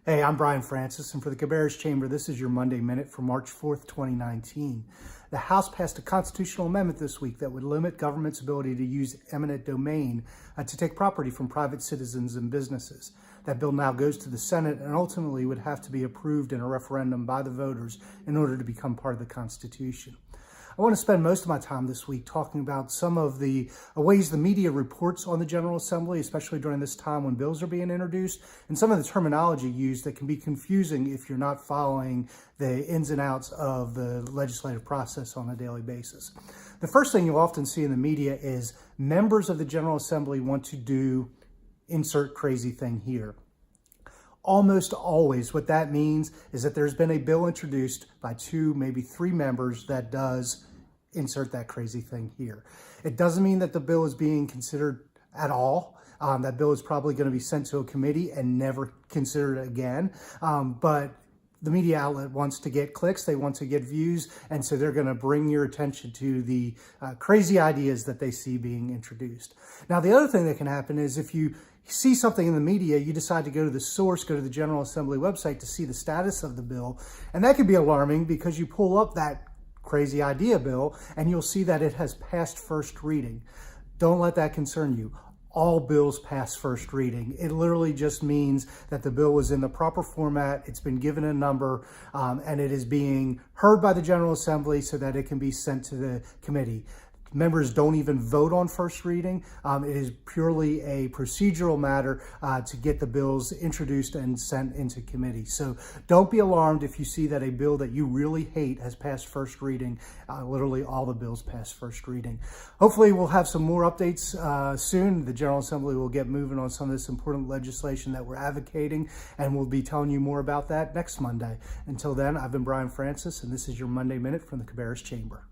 Hey, I'm Brian Francis, and for the Cabarrus Chamber, this is your Monday Minute for March 4th, 2019. The House passed a constitutional amendment this week that would limit government's ability to use eminent domain to take property from private citizens and businesses. That bill now goes to the Senate and ultimately would have to be approved in a referendum by the voters in order to become part of the Constitution. I want to spend most of my time this week talking about some of the ways the media reports on the General Assembly, especially during this time when bills are being introduced, and some of the terminology used that can be confusing if you're not following the ins and outs of the legislative process on a daily basis. The first thing you'll often see in the media is members of the General Assembly want to do insert crazy thing here. Almost always what that means is that there's been a bill introduced by 2, maybe 3 members that does insert that crazy thing here. It doesn't mean that the bill is being considered at all. That bill is probably going to be sent to a committee and never considered again. But the media outlet wants to get clicks, they want to get views, and so they're going to bring your attention to the crazy ideas that they see being introduced. Now, the other thing that can happen is if you see something in the media, you decide to go to the source, go to the General Assembly website to see the status of the bill, and that can be alarming because you pull up that crazy idea bill and you'll see that it has passed first reading. Don't let that concern you. All bills pass first reading. It literally just means that the bill was in the proper format, it's been given a number, and it is being heard by the General Assembly so that it can be sent to the committee. Members don't even vote on first reading. It is purely a procedural matter to get the bills introduced and sent into committee. So don't be alarmed if you see that a bill that you really hate has passed first reading. Literally all the bills pass first reading. Hopefully we'll have some more updates soon. The General Assembly will get moving on some of this important legislation that we're advocating, and we'll be telling you more about that next Monday. Until then, I've been Brian Francis, and this is your Monday Minute from the Cabarrus Chamber.